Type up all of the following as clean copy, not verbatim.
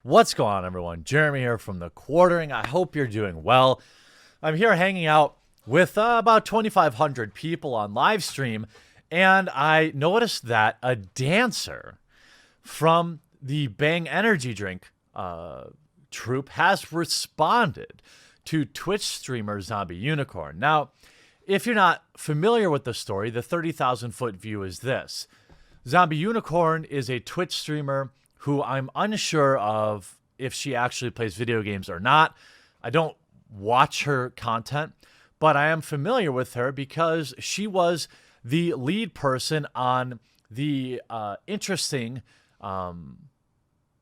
What's going on, everyone? Jeremy here from The Quartering. I hope you're doing well. I'm here hanging out with about 2,500 people on live stream, and I noticed that a dancer from the Bang Energy Drink troupe has responded to Twitch streamer Zombie Unicorn. Now, if you're not familiar with the story, the 30,000 foot view is this. Zombie Unicorn is a Twitch streamer who I'm unsure of if she actually plays video games or not. I don't watch her content, but I am familiar with her because she was the lead person on the interesting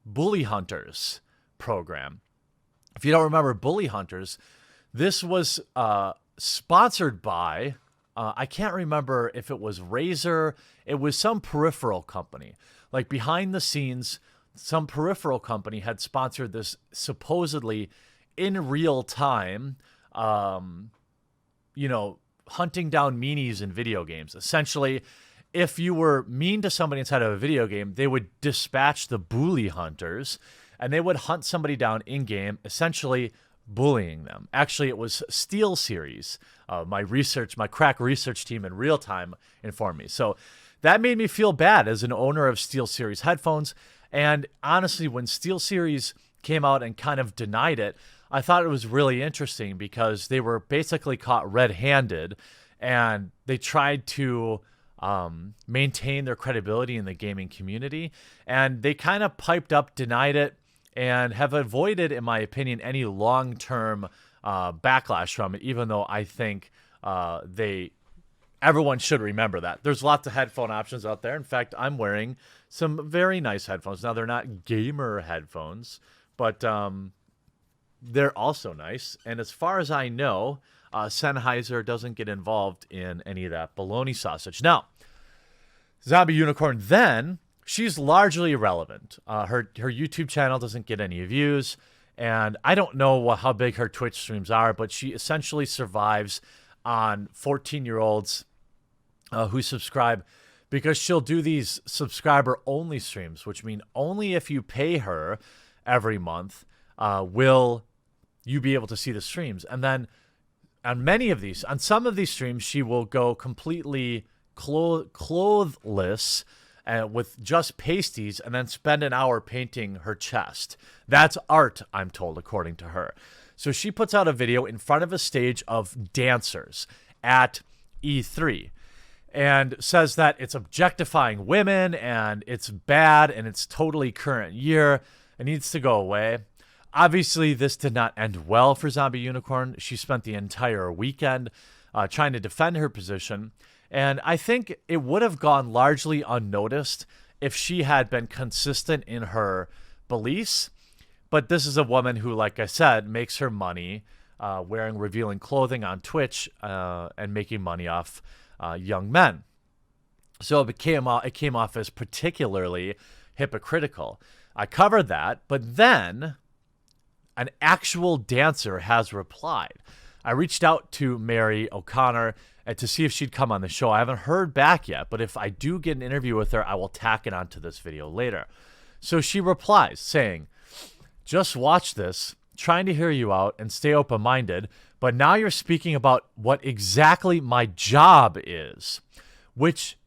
Bully Hunters program. If you don't remember Bully Hunters, this was sponsored by, I can't remember if it was Razer. It was some peripheral company. Like behind the scenes, some peripheral company had sponsored this supposedly in real time, hunting down meanies in video games. Essentially, if you were mean to somebody inside of a video game, they would dispatch the bully hunters and they would hunt somebody down in game, essentially bullying them. Actually, it was SteelSeries. My crack research team in real time informed me. So that made me feel bad as an owner of SteelSeries headphones. And honestly, when SteelSeries came out and kind of denied it, I thought it was really interesting because they were basically caught red-handed and they tried to maintain their credibility in the gaming community. And they kind of piped up, denied it, and have avoided, in my opinion, any long-term backlash from it, even though I think everyone should remember that. There's lots of headphone options out there. In fact, I'm wearing some very nice headphones. Now, they're not gamer headphones, but they're also nice. And as far as I know, Sennheiser doesn't get involved in any of that baloney sausage. Now, Zombie Unicorn then, she's largely irrelevant. Her YouTube channel doesn't get any views, and I don't know how big her Twitch streams are, but she essentially survives on 14-year-olds who subscribe because she'll do these subscriber-only streams, which mean only if you pay her every month will you be able to see the streams. And then on some of these streams, she will go completely clothless with just pasties and then spend an hour painting her chest. That's art, I'm told, according to her. So she puts out a video in front of a stage of dancers at E3 and says that it's objectifying women and it's bad and it's totally current year. It needs to go away. Obviously, this did not end well for Zombie Unicorn. She spent the entire weekend trying to defend her position. And I think it would have gone largely unnoticed if she had been consistent in her beliefs. But this is a woman who, like I said, makes her money wearing revealing clothing on Twitch and making money off young men. So it came off as particularly hypocritical. I covered that, but then an actual dancer has replied. I reached out to Mary O'Connor to see if she'd come on the show. I haven't heard back yet, but if I do get an interview with her, I will tack it onto this video later. So she replies saying, "Just watch this, trying to hear you out and stay open-minded, but now you're speaking about what exactly my job is,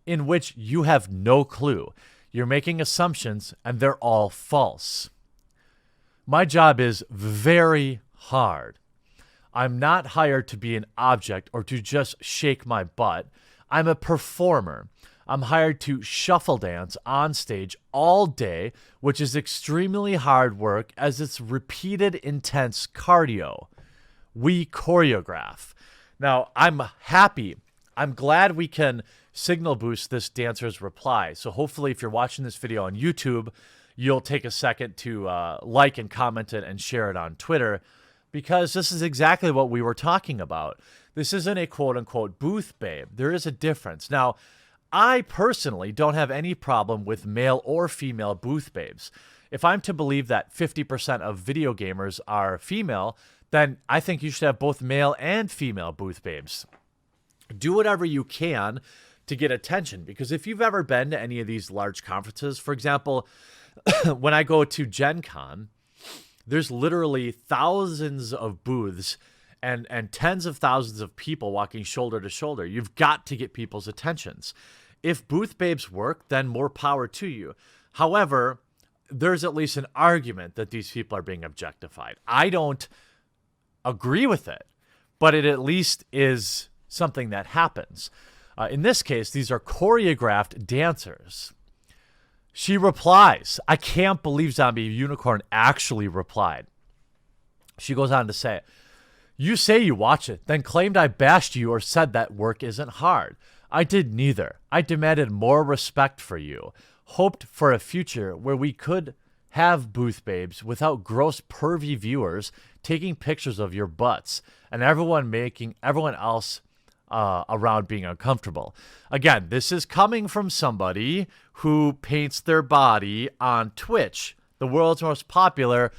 in which you have no clue. You're making assumptions and they're all false. My job is very hard. I'm not hired to be an object or to just shake my butt. I'm a performer. I'm hired to shuffle dance on stage all day, which is extremely hard work as it's repeated intense cardio. We choreograph." Now, I'm happy. I'm glad we can signal boost this dancer's reply. So hopefully if you're watching this video on YouTube, you'll take a second to like and comment it and share it on Twitter, because this is exactly what we were talking about. This isn't a quote-unquote booth babe. There is a difference. Now, I personally don't have any problem with male or female booth babes. If I'm to believe that 50% of video gamers are female, then I think you should have both male and female booth babes. Do whatever you can to get attention, because if you've ever been to any of these large conferences, for example, when I go to Gen Con, There's literally thousands of booths and tens of thousands of people walking shoulder to shoulder. You've got to get people's attentions. If booth babes work, then more power to you. However, there's at least an argument that these people are being objectified. I don't agree with it, but it at least is something that happens. In this case, these are choreographed dancers. She replies. I can't believe Zombie Unicorn actually replied. She goes on to say, you say you watch it, then claimed I bashed you or said that work isn't hard. I did neither. I demanded more respect for you, hoped for a future where we could have booth babes without gross pervy viewers taking pictures of your butts and everyone else around being uncomfortable. Again, this is coming from somebody who paints their body on Twitch, the world's most popular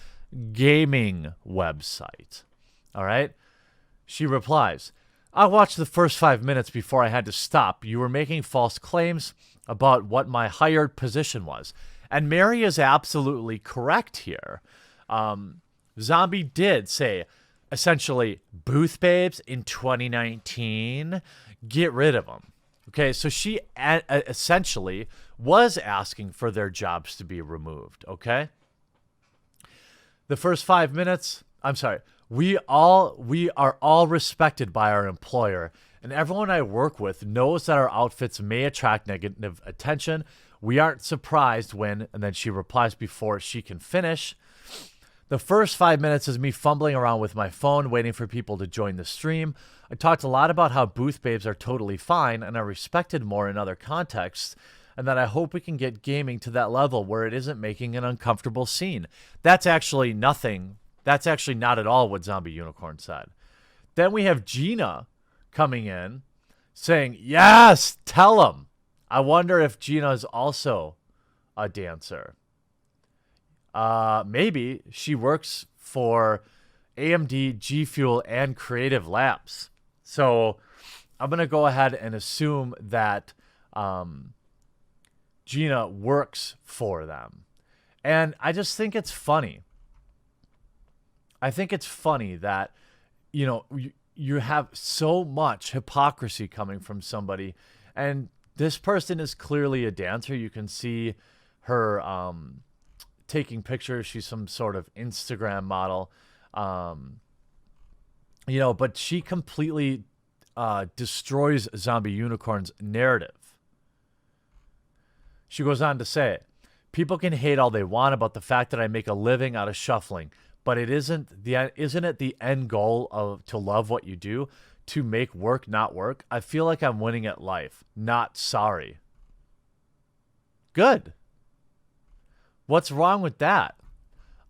gaming website. All right? She replies, I watched the first 5 minutes before I had to stop. You were making false claims about what my hired position was. And Mary is absolutely correct here. Zombie did say, essentially, booth babes in 2019, get rid of them. Okay, so she essentially was asking for their jobs to be removed, okay? The first 5 minutes, I'm sorry, we are all respected by our employer, and everyone I work with knows that our outfits may attract negative attention. We aren't surprised when, and then she replies before she can finish. The first 5 minutes is me fumbling around with my phone, waiting for people to join the stream. I talked a lot about how booth babes are totally fine and are respected more in other contexts, and that I hope we can get gaming to that level where it isn't making an uncomfortable scene. That's actually nothing. That's actually not at all what Zombie Unicorn said. Then we have Gina coming in saying, yes, tell him. I wonder if Gina is also a dancer. Maybe she works for AMD, G Fuel, and Creative Labs. So I'm going to go ahead and assume that Gina works for them. And I just think it's funny. I think it's funny that, you know, you have so much hypocrisy coming from somebody, and this person is clearly a dancer. You can see her taking pictures. She's some sort of Instagram model, you know, but she completely destroys Zombie Unicorn's narrative. She goes on to say, people can hate all they want about the fact that I make a living out of shuffling, but isn't it the end goal of to love what you do, to make work not work? I feel like I'm winning at life. Not sorry. Good. What's wrong with that?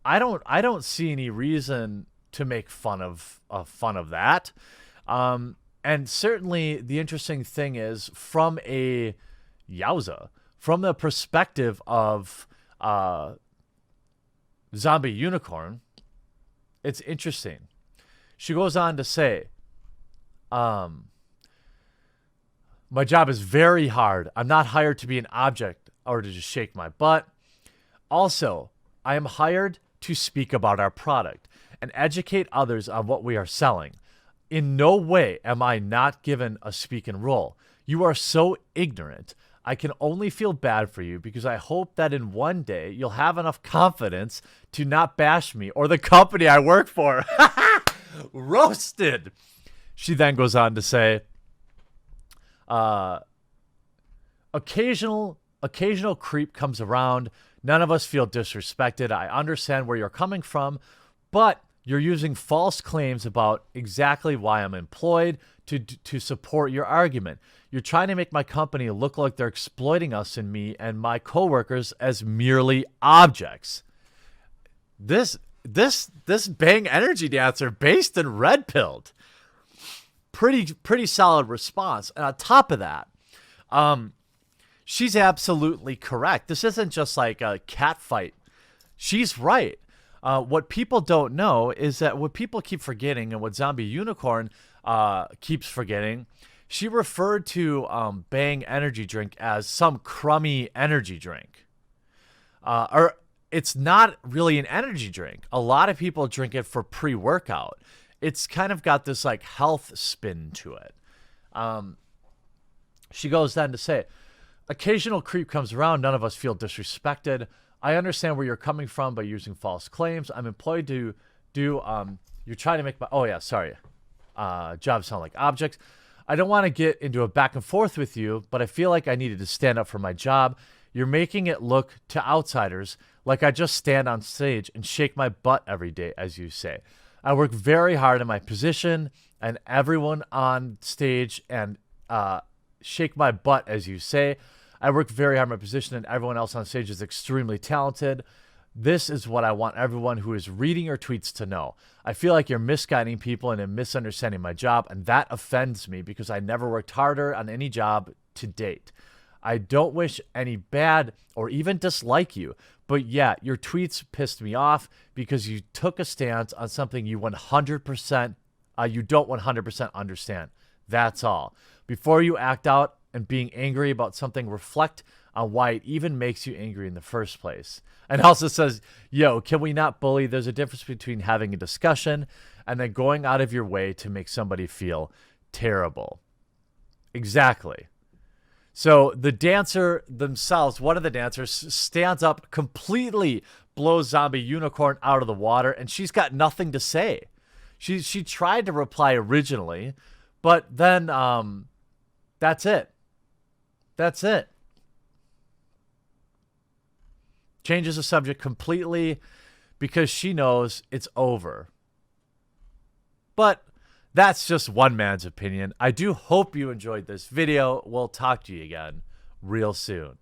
I don't see any reason to make fun of that. And certainly the interesting thing is from the perspective of Zombie Unicorn, it's interesting. She goes on to say, my job is very hard. I'm not hired to be an object or to just shake my butt. Also, I am hired to speak about our product and educate others on what we are selling. In no way am I not given a speaking role. You are so ignorant. I can only feel bad for you because I hope that in one day you'll have enough confidence to not bash me or the company I work for. Roasted. She then goes on to say, occasional creep comes around. None of us feel disrespected. I understand where you're coming from, but you're using false claims about exactly why I'm employed to support your argument. You're trying to make my company look like they're exploiting us and me and my coworkers as merely objects. This Bang Energy dancer based in Red Pilled. Pretty solid response. And on top of that, she's absolutely correct. This isn't just like a cat fight. She's right. What people don't know is that what people keep forgetting, and what Zombie Unicorn keeps forgetting, she referred to Bang Energy drink as some crummy energy drink. Or it's not really an energy drink. A lot of people drink it for pre-workout. It's kind of got this like health spin to it. She goes then to say, occasional creep comes around. None of us feel disrespected. I understand where you're coming from by using false claims. I'm employed to do, you're trying to make my, oh yeah, sorry. Jobs sound like objects. I don't want to get into a back and forth with you, but I feel like I needed to stand up for my job. You're making it look to outsiders like I just stand on stage and shake my butt every day, as you say. I work very hard in my position, and everyone on stage and shake my butt, as you say. I work very hard in my position, and everyone else on stage is extremely talented. This is what I want everyone who is reading your tweets to know. I feel like you're misguiding people and misunderstanding my job, and that offends me because I never worked harder on any job to date. I don't wish any bad or even dislike you, but yeah, your tweets pissed me off because you took a stance on something you 100%, you don't 100% understand. That's all. Before you act out and being angry about something, reflect on why it even makes you angry in the first place. And also says, yo, can we not bully? There's a difference between having a discussion and then going out of your way to make somebody feel terrible. Exactly. So the dancer themselves, one of the dancers stands up, completely blows Zombie Unicorn out of the water, and she's got nothing to say. She tried to reply originally, but then that's it. That's it. Changes the subject completely because she knows it's over. But that's just one man's opinion. I do hope you enjoyed this video. We'll talk to you again real soon.